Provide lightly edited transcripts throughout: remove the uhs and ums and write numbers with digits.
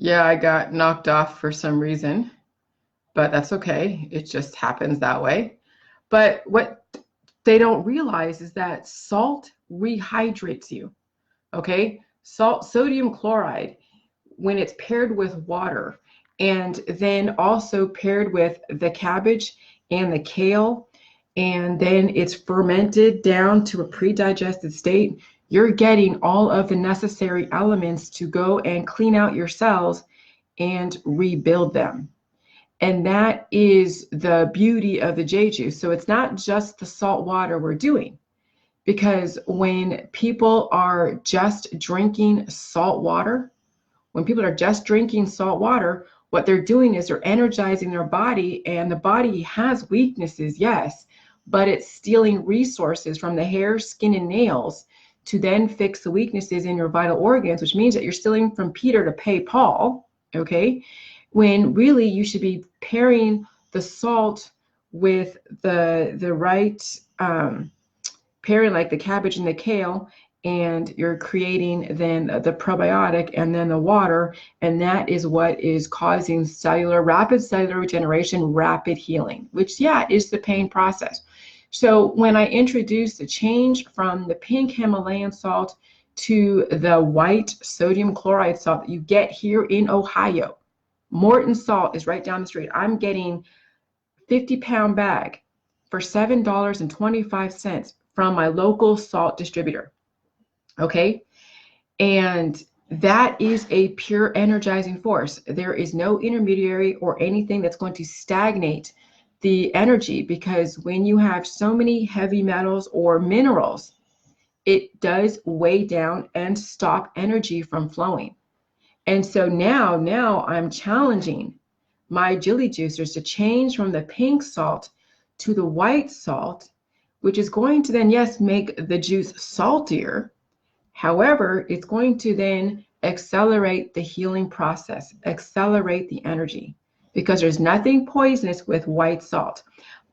Yeah, I got knocked off for some reason, but that's okay. It just happens that way. But what they don't realize is that salt rehydrates you, okay? Salt, sodium chloride, when it's paired with water, and then also paired with the cabbage and the kale, and then it's fermented down to a pre-digested state, you're getting all of the necessary elements to go and clean out your cells and rebuild them. And that is the beauty of the J juice. So it's not just the salt water we're doing, because when people are just drinking salt water, when people are just drinking salt water, what they're doing is they're energizing their body, and the body has weaknesses, yes, but it's stealing resources from the hair, skin, and nails to then fix the weaknesses in your vital organs, which means that you're stealing from Peter to pay Paul, okay? When really you should be pairing the salt with the right pairing, like the cabbage and the kale, and you're creating then the probiotic and then the water, and that is what is causing rapid cellular regeneration, rapid healing, which, yeah, is the pain process. So when I introduced the change from the pink Himalayan salt to the white sodium chloride salt that you get here in Ohio, Morton salt is right down the street. I'm getting 50-pound bag for $7.25 from my local salt distributor. Okay. And that is a pure energizing force. There is no intermediary or anything that's going to stagnate the energy, because when you have so many heavy metals or minerals, it does weigh down and stop energy from flowing. And so now I'm challenging my Jilly juicers to change from the pink salt to the white salt, which is going to then, yes, make the juice saltier. However, it's going to then accelerate the healing process, accelerate the energy, because there's nothing poisonous with white salt.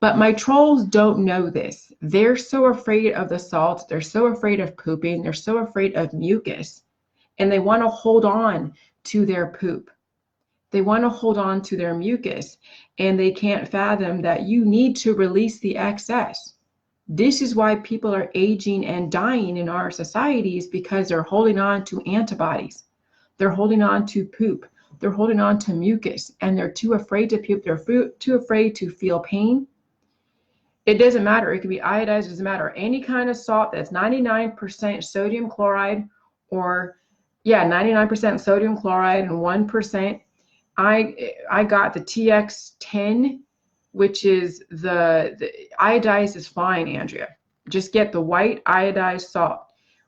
But my trolls don't know this. They're so afraid of the salt. They're so afraid of pooping. They're so afraid of mucus. And they want to hold on to their poop. They want to hold on to their mucus. And they can't fathom that you need to release the excess. This is why people are aging and dying in our societies, because they're holding on to antibodies. They're holding on to poop. They're holding on to mucus, and they're too afraid to puke. They're too afraid to feel pain. It doesn't matter. It could be iodized. It doesn't matter. Any kind of salt that's 99% sodium chloride, or, yeah, 99% sodium chloride and 1%. I got the TX10, which is the iodized is fine, Andrea. Just get the white iodized salt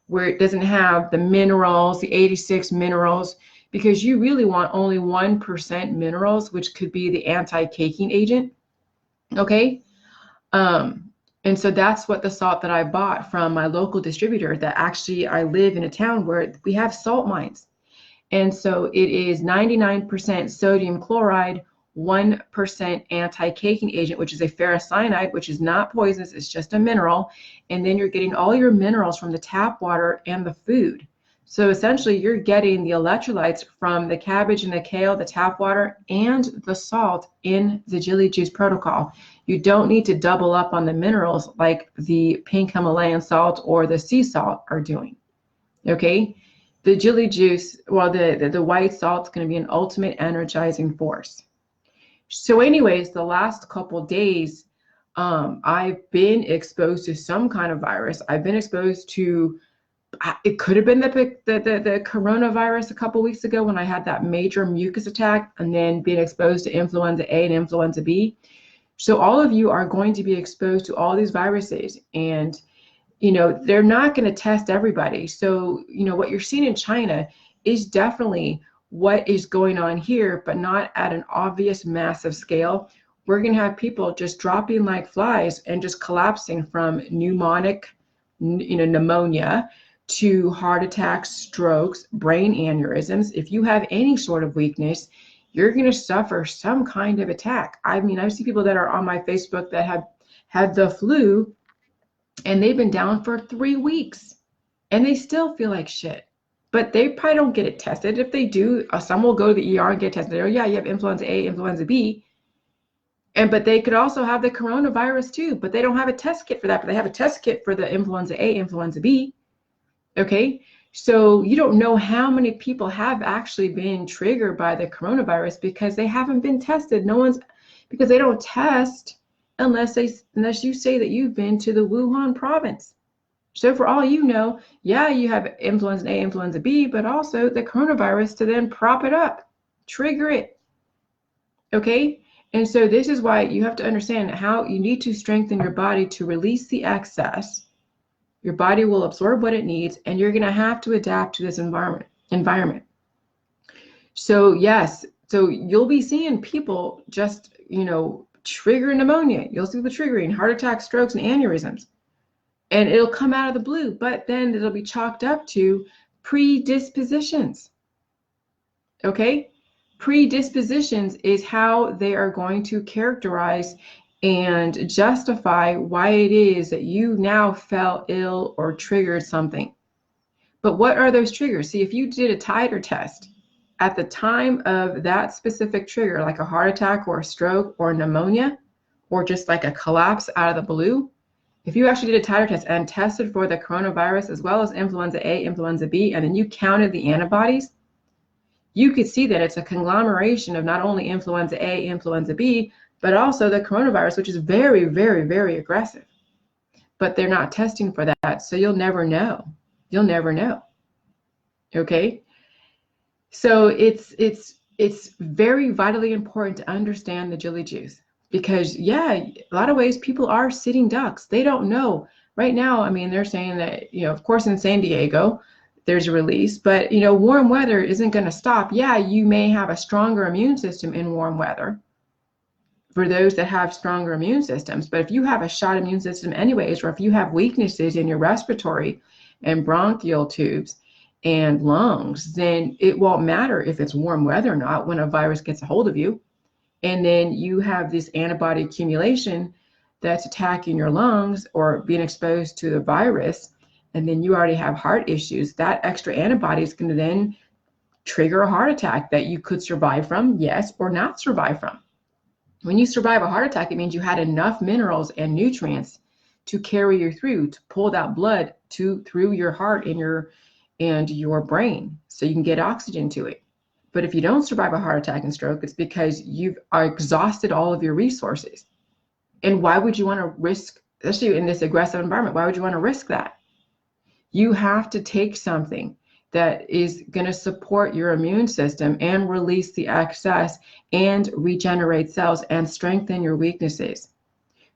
where it doesn't have the minerals, the 86 minerals, because you really want only 1% minerals, which could be the anti-caking agent. Okay. And so that's what the salt that I bought from my local distributor, that actually I live in a town where we have salt mines. And so it is 99% sodium chloride, 1% anti-caking agent, which is a ferrocyanide, which is not poisonous, it's just a mineral. And then you're getting all your minerals from the tap water and the food. So essentially you're getting the electrolytes from the cabbage and the kale, the tap water, and the salt in the Jilly Juice protocol. You don't need to double up on the minerals like the pink Himalayan salt or the sea salt are doing. Okay. The Jilly juice, well, the white salt is going to be an ultimate energizing force. So anyways, the last couple days, I've been exposed to some kind of virus. I've been exposed to, it could have been the coronavirus a couple weeks ago when I had that major mucus attack, and then being exposed to influenza A and influenza B. So all of you are going to be exposed to all these viruses, and they're not going to test everybody. So, what you're seeing in China is definitely what is going on here, but not at an obvious massive scale. We're going to have people just dropping like flies and just collapsing from pneumonic, pneumonia, to heart attacks, strokes, brain aneurysms. If you have any sort of weakness, you're going to suffer some kind of attack. I mean, I see people that are on my Facebook that have had the flu, and they've been down for 3 weeks and they still feel like shit. but they probably don't get it tested. If they do, some will go to the ER and get tested. Oh yeah, you have influenza A, influenza B. But they could also have the coronavirus too, but they don't have a test kit for that, but they have a test kit for the influenza A, influenza B. Okay. So you don't know how many people have actually been triggered by the coronavirus because they haven't been tested. Because they don't test unless you say that you've been to the Wuhan province. So for all you know, yeah, you have influenza A, influenza B, but also the coronavirus to then prop it up, trigger it. Okay? And so this is why you have to understand how you need to strengthen your body to release the excess. Your body will absorb what it needs, and you're going to have to adapt to this environment. So yes, so you'll be seeing people just, trigger pneumonia. You'll see the triggering, heart attacks, strokes, and aneurysms. And it'll come out of the blue, but then it'll be chalked up to predispositions. Okay? Predispositions is how they are going to characterize and justify why it is that you now felt ill or triggered something. But what are those triggers? See, if you did a titer test at the time of that specific trigger, like a heart attack or a stroke or pneumonia, or just like a collapse out of the blue, if you actually did a titer test and tested for the coronavirus as well as influenza A, influenza B, and then you counted the antibodies, you could see that it's a conglomeration of not only influenza A, influenza B, but also the coronavirus, which is very, very, very aggressive. But they're not testing for that, so you'll never know. You'll never know. Okay? So it's very vitally important to understand the Jilly juice. Because, yeah, a lot of ways people are sitting ducks. They don't know. Right now, I mean, they're saying that, of course, in San Diego, there's a release, but, warm weather isn't going to stop. Yeah, you may have a stronger immune system in warm weather for those that have stronger immune systems. But if you have a shot immune system anyways, or if you have weaknesses in your respiratory and bronchial tubes and lungs, then it won't matter if it's warm weather or not when a virus gets a hold of you. And then you have this antibody accumulation that's attacking your lungs or being exposed to the virus, and then you already have heart issues. That extra antibody is going to then trigger a heart attack that you could survive from, yes, or not survive from. When you survive a heart attack, it means you had enough minerals and nutrients to carry you through, to pull that blood through your heart and your brain so you can get oxygen to it. But if you don't survive a heart attack and stroke, it's because you've exhausted all of your resources. And why would you want to risk, especially in this aggressive environment, why would you want to risk that? You have to take something that is going to support your immune system and release the excess and regenerate cells and strengthen your weaknesses.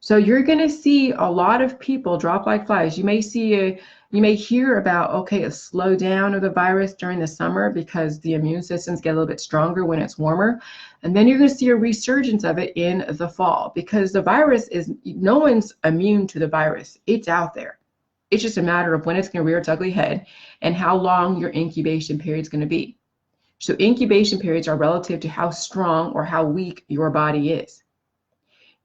So you're going to see a lot of people drop like flies. You may hear about, okay, a slowdown of the virus during the summer because the immune systems get a little bit stronger when it's warmer. And then you're going to see a resurgence of it in the fall because the virus no one's immune to the virus. It's out there. It's just a matter of when it's going to rear its ugly head and how long your incubation period is going to be. So incubation periods are relative to how strong or how weak your body is.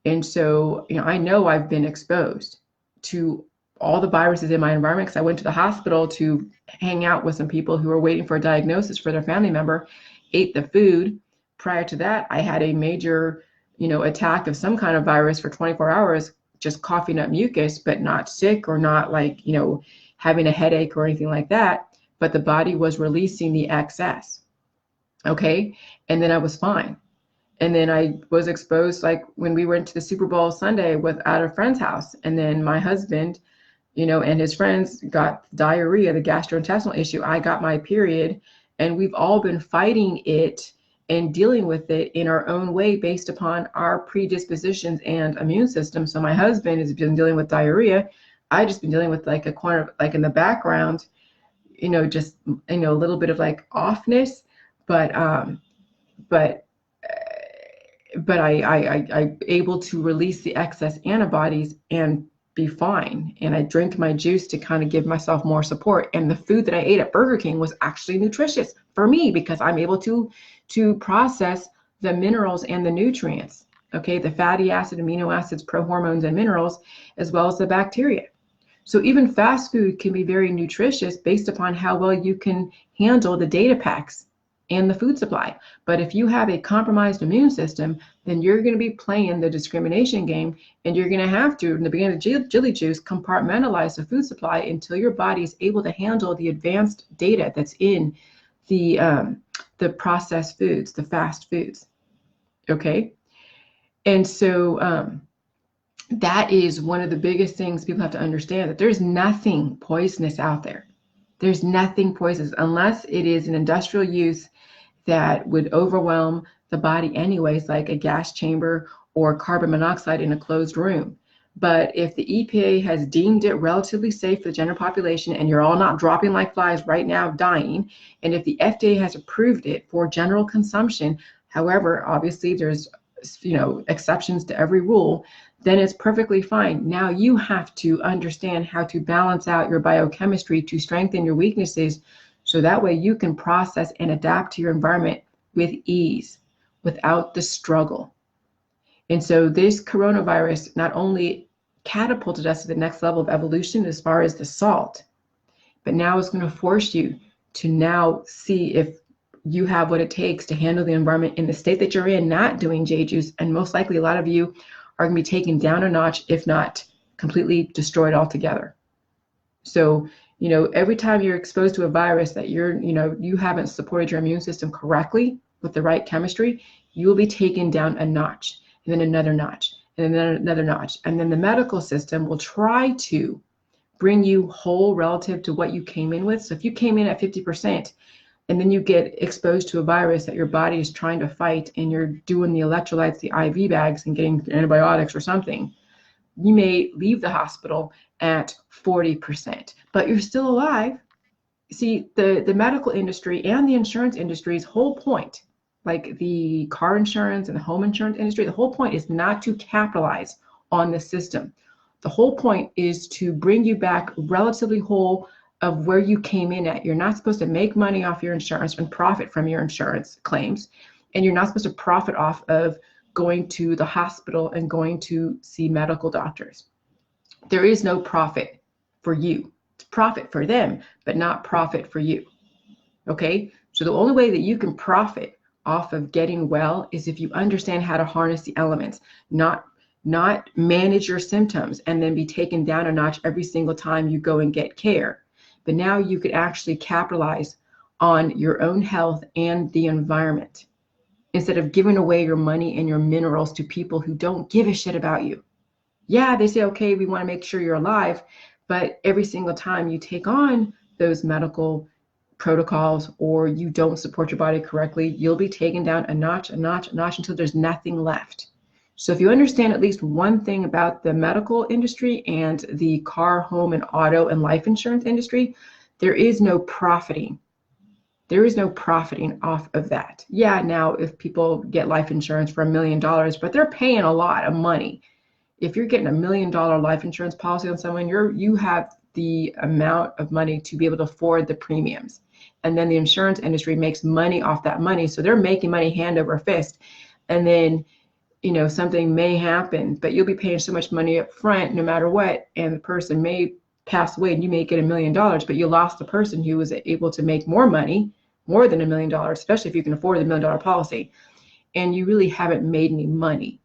And so, I know I've been exposed to all the viruses in my environment because I went to the hospital to hang out with some people who were waiting for a diagnosis for their family member, ate the food. Prior to that, I had a major, attack of some kind of virus for 24 hours, just coughing up mucus, but not sick or not like, having a headache or anything like that. But the body was releasing the excess. Okay. And then I was fine. And then I was exposed, like when we went to the Super Bowl Sunday at a friend's house. And then my husband, and his friends got diarrhea, the gastrointestinal issue. I got my period. And we've all been fighting it and dealing with it in our own way based upon our predispositions and immune system. So my husband has been dealing with diarrhea. I just been dealing with like a corner, like in the background, just, a little bit of like offness, but I able to release the excess antibodies and be fine. And I drink my juice to kind of give myself more support. And the food that I ate at Burger King was actually nutritious for me because I'm able to process the minerals and the nutrients. Okay, the fatty acid, amino acids, prohormones, and minerals, as well as the bacteria. So even fast food can be very nutritious based upon how well you can handle the data packs and the food supply. But if you have a compromised immune system, then you're going to be playing the discrimination game, and you're going to have to, in the beginning of Jilly Juice, compartmentalize the food supply until your body is able to handle the advanced data that's in the processed foods, the fast foods. Okay, and so that is one of the biggest things people have to understand, that there's nothing poisonous out there. There's nothing poisonous unless it is an industrial use that would overwhelm the body anyways, like a gas chamber or carbon monoxide in a closed room. But if the EPA has deemed it relatively safe for the general population, and you're all not dropping like flies right now dying, and if the FDA has approved it for general consumption, however, obviously there's exceptions to every rule, then it's perfectly fine. Now you have to understand how to balance out your biochemistry to strengthen your weaknesses, so that way you can process and adapt to your environment with ease, without the struggle. And so this coronavirus not only catapulted us to the next level of evolution as far as the salt, but now it's going to force you to now see if you have what it takes to handle the environment in the state that you're in, not doing J-juice. And most likely a lot of you are going to be taken down a notch, if not completely destroyed altogether. So, every time you're exposed to a virus that you haven't supported your immune system correctly with the right chemistry, you will be taken down a notch, and then another notch, and then another notch. And then the medical system will try to bring you whole relative to what you came in with. So if you came in at 50%, and then you get exposed to a virus that your body is trying to fight, and you're doing the electrolytes, the IV bags, and getting antibiotics or something, you may leave the hospital at 40%, but you're still alive. See, the medical industry and the insurance industry's whole point, like the car insurance and the home insurance industry, the whole point is not to capitalize on the system. The whole point is to bring you back relatively whole of where you came in at. You're not supposed to make money off your insurance and profit from your insurance claims. And you're not supposed to profit off of going to the hospital and going to see medical doctors. There is no profit for you. It's profit for them, but not profit for you. Okay? So the only way that you can profit off of getting well is if you understand how to harness the elements, not manage your symptoms and then be taken down a notch every single time you go and get care. But now you could actually capitalize on your own health and the environment, instead of giving away your money and your minerals to people who don't give a shit about you. Yeah, they say, okay, we want to make sure you're alive, but every single time you take on those medical protocols or you don't support your body correctly, you'll be taken down a notch, a notch, a notch until there's nothing left. So if you understand at least one thing about the medical industry and the car, home, and auto and life insurance industry, there is no profiting. There is no profiting off of that. Yeah, now if people get life insurance for $1 million, but they're paying a lot of money. If you're getting $1 million life insurance policy on someone, you have the amount of money to be able to afford the premiums. And then the insurance industry makes money off that money. So they're making money hand over fist. And then something may happen, but you'll be paying so much money up front no matter what, and the person may pass away and you may get $1 million, but you lost the person who was able to make more money, more than $1 million, especially if you can afford the $1 million policy, and you really haven't made any money.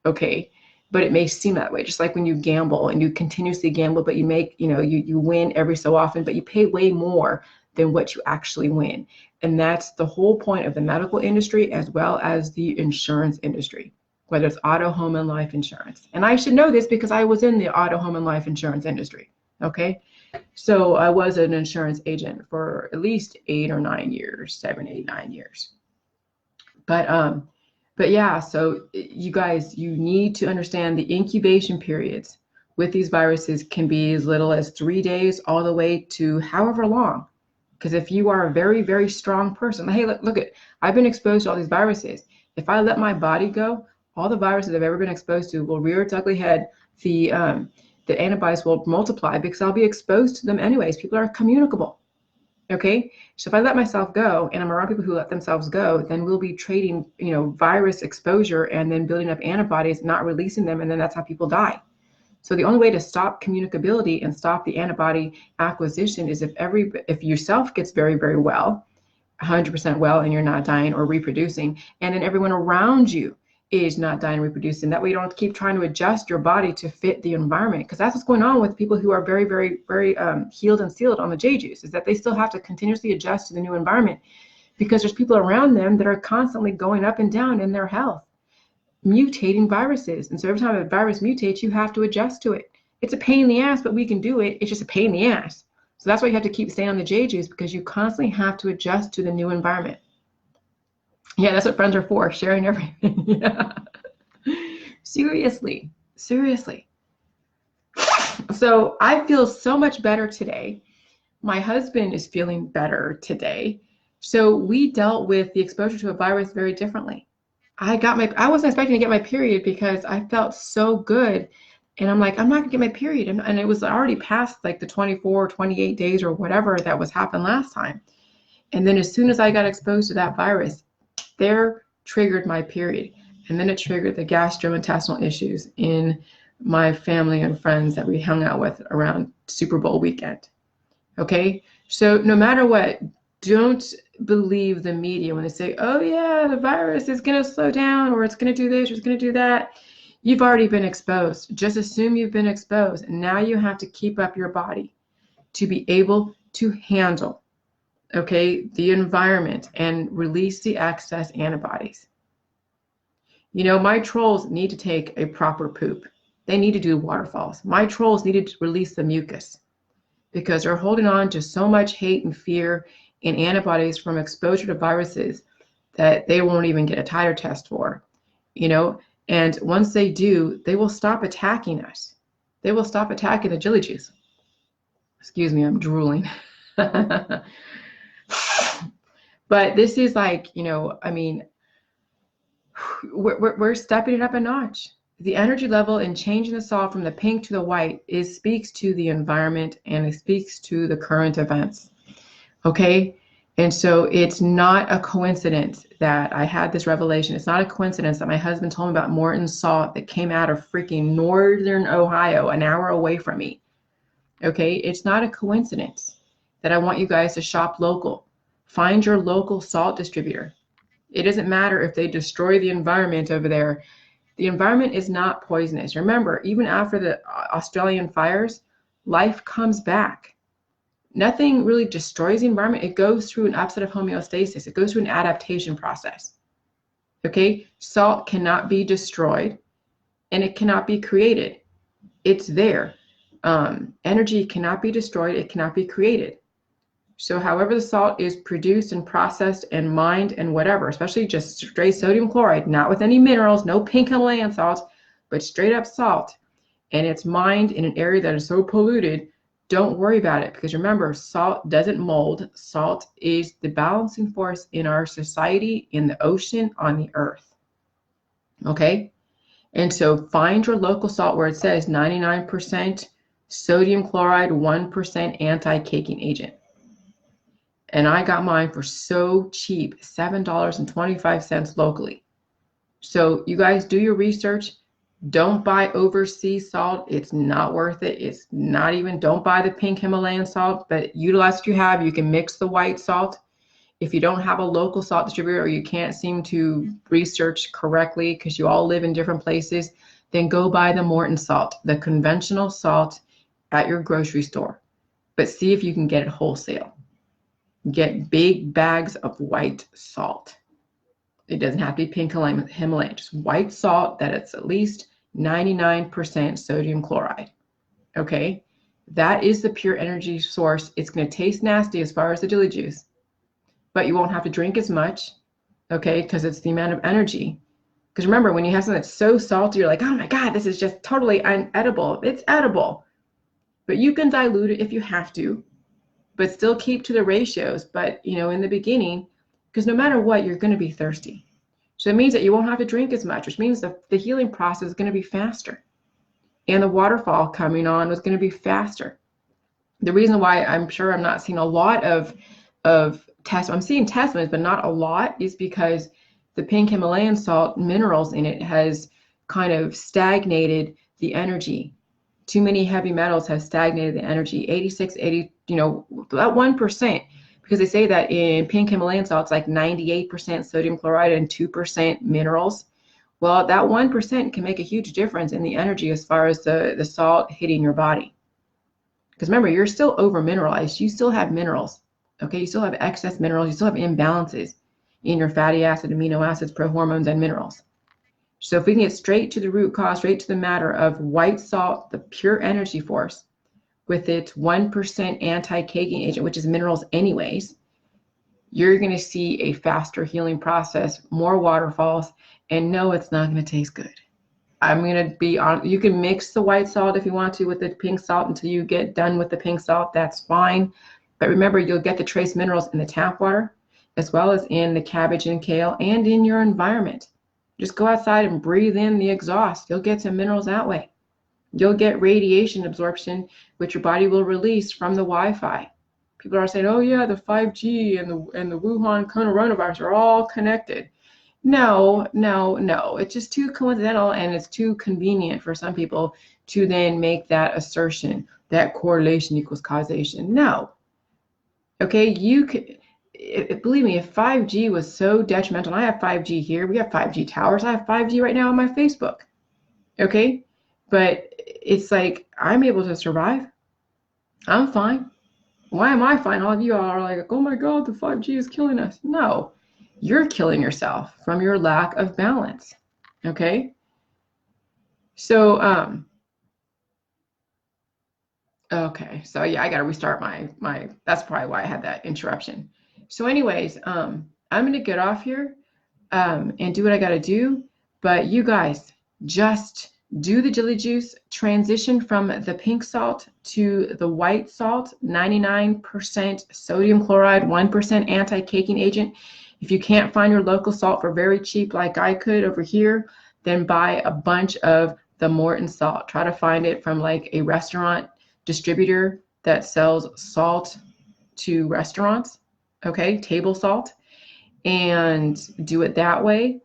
Okay, but it may seem that way, just like when you gamble and you continuously gamble, but you make, you win every so often, but you pay way more than what you actually win. And that's the whole point of the medical industry as well as the insurance industry, whether it's auto, home, and life insurance. And I should know this because I was in the auto, home, and life insurance industry. Okay, so I was an insurance agent for at least 8 or 9 years, 7, 8, 9 years. But yeah, so you guys, you need to understand the incubation periods with these viruses can be as little as 3 days all the way to however long. Because if you are a very, very strong person, hey, look at, I've been exposed to all these viruses. If I let my body go, all the viruses I've ever been exposed to will rear its ugly head. The antibodies will multiply because I'll be exposed to them anyways. People are communicable. Okay, so if I let myself go and I'm around people who let themselves go, then we'll be trading, virus exposure and then building up antibodies, not releasing them, and then that's how people die. So the only way to stop communicability and stop the antibody acquisition is if yourself gets very, very well, 100% well, and you're not dying or reproducing, and then everyone around you is not dying and reproducing. That way you don't have to keep trying to adjust your body to fit the environment, because that's what's going on with people who are very, very, very healed and sealed on the J juice, is that they still have to continuously adjust to the new environment, because there's people around them that are constantly going up and down in their health, mutating viruses. And so every time a virus mutates, you have to adjust to it. It's a pain in the ass, but we can do it. It's just a pain in the ass. So that's why you have to keep staying on the J juice, because you constantly have to adjust to the new environment. Yeah, that's what friends are for, sharing everything. Yeah. Seriously. So I feel so much better today. My husband is feeling better today. So we dealt with the exposure to a virus very differently. I wasn't expecting to get my period because I felt so good. And I'm like, I'm not gonna get my period. And it was already past like the 24, 28 days or whatever that was happened last time. And then as soon as I got exposed to that virus, there triggered my period. And then it triggered the gastrointestinal issues in my family and friends that we hung out with around Super Bowl weekend. Okay? So no matter what, don't believe the media when they say, oh yeah, the virus is going to slow down, or it's going to do this, or it's going to do that. You've already been exposed. Just assume you've been exposed. And now you have to keep up your body to be able to handle, okay, the environment and release the excess antibodies. You know, my trolls need to take a proper poop. They need to do waterfalls. My trolls needed to release the mucus because they're holding on to so much hate and fear and antibodies from exposure to viruses that they won't even get a titer test for, you know. And once they do, they will stop attacking us. They will stop attacking the Jilly juice. Excuse me, I'm drooling. But this is like, you know, I mean, we're stepping it up a notch. The energy level and changing the salt from the pink to the white speaks to the environment, and it speaks to the current events. Okay? And so it's not a coincidence that I had this revelation. It's not a coincidence that my husband told me about Morton salt that came out of freaking northern Ohio, an hour away from me. Okay? It's not a coincidence that I want you guys to shop local. Find your local salt distributor. It doesn't matter if they destroy the environment over there. The environment is not poisonous. Remember, even after the Australian fires, life comes back. Nothing really destroys the environment. It goes through an upset of homeostasis. It goes through an adaptation process. Okay? Salt cannot be destroyed, and it cannot be created. It's there. Energy cannot be destroyed. It cannot be created. So however the salt is produced and processed and mined and whatever, especially just straight sodium chloride, not with any minerals, no pink Himalayan salt, but straight up salt, and it's mined in an area that is so polluted, don't worry about it, because remember, salt doesn't mold. Salt is the balancing force in our society, in the ocean, on the earth. Okay? And so find your local salt where it says 99% sodium chloride, 1% anti-caking agent. And I got mine for so cheap, $7.25 locally. So you guys do your research. Don't buy overseas salt. It's not worth it. It's not even, don't buy the pink Himalayan salt, but utilize what you have. You can mix the white salt. If you don't have a local salt distributor, or you can't seem to research correctly because you all live in different places, then go buy the Morton salt, the conventional salt at your grocery store. But see if you can get it wholesale. Get big bags of white salt. It doesn't have to be pink Himalayan, just white salt that it's at least 99% sodium chloride. Okay? That is the pure energy source. It's going to taste nasty as far as the Jilly juice, but you won't have to drink as much, okay, because it's the amount of energy. Because remember, when you have something that's so salty, you're like, oh my God, this is just totally unedible. It's edible. But you can dilute it if you have to, but still keep to the ratios. But, you know, in the beginning, because no matter what, you're going to be thirsty. So it means that you won't have to drink as much, which means the healing process is going to be faster. And the waterfall coming on was going to be faster. The reason why I'm sure I'm not seeing a lot of tests, I'm seeing testaments, but not a lot, is because the pink Himalayan salt minerals in it has kind of stagnated the energy. Too many heavy metals have stagnated the energy. 86, 80, that 1%, because they say that in pink Himalayan salt, it's like 98% sodium chloride and 2% minerals. Well, that 1% can make a huge difference in the energy as far as the salt hitting your body. Because remember, you're still over mineralized. You still have minerals. Okay, you still have excess minerals. You still have imbalances in your fatty acid, amino acids, prohormones, and minerals. So if we can get straight to the root cause, straight to the matter of white salt, the pure energy force, with its 1% anti-caking agent, which is minerals anyways, you're going to see a faster healing process, more waterfalls, and no, it's not going to taste good. I'm going to be on, you can mix the white salt if you want to with the pink salt until you get done with the pink salt, that's fine. But remember, you'll get the trace minerals in the tap water, as well as in the cabbage and kale, and in your environment. Just go outside and breathe in the exhaust. You'll get some minerals that way. You'll get radiation absorption, which your body will release from the Wi-Fi. People are saying, oh yeah, the 5G and the Wuhan coronavirus are all connected. No. It's just too coincidental, and it's too convenient for some people to then make that assertion that correlation equals causation. No. Okay, believe me, if 5G was so detrimental, and I have 5G here, we have 5G towers, I have 5G right now on my Facebook. Okay, but it's like, I'm able to survive. I'm fine. Why am I fine? All of you are like, oh my God, the 5G is killing us. No, you're killing yourself from your lack of balance. Okay. So, okay. So yeah, I got to restart my, that's probably why I had that interruption. So anyways, I'm going to get off here, and do what I got to do. But you guys, just do the Jilly juice, transition from the pink salt to the white salt, 99% sodium chloride, 1% anti-caking agent. If you can't find your local salt for very cheap, like I could over here, then buy a bunch of the Morton salt. Try to find it from like a restaurant distributor that sells salt to restaurants, okay, table salt, and do it that way.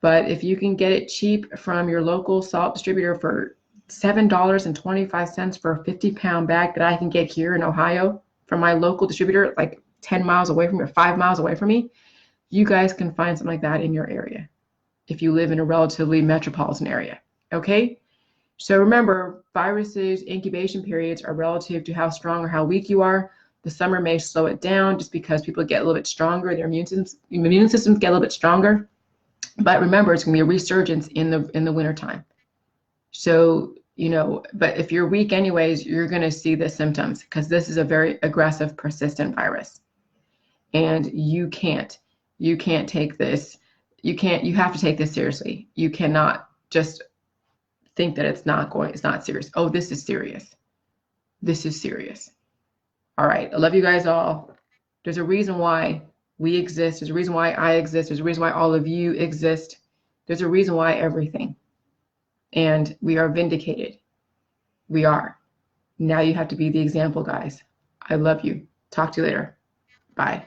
But if you can get it cheap from your local salt distributor for $7.25 for a 50-pound bag that I can get here in Ohio from my local distributor, like 10 miles away from me or 5 miles away from me, you guys can find something like that in your area if you live in a relatively metropolitan area. Okay? So remember, viruses' incubation periods are relative to how strong or how weak you are. The summer may slow it down just because people get a little bit stronger, their immune systems get a little bit stronger. But remember, it's going to be a resurgence in the wintertime. So, but if you're weak anyways, you're going to see the symptoms, because this is a very aggressive, persistent virus. And you can't take this. You have to take this seriously. You cannot just think that it's not serious. Oh, this is serious. This is serious. All right. I love you guys all. There's a reason why we exist. There's a reason why I exist. There's a reason why all of you exist. There's a reason why everything. And we are vindicated. We are. Now you have to be the example, guys. I love you. Talk to you later. Bye.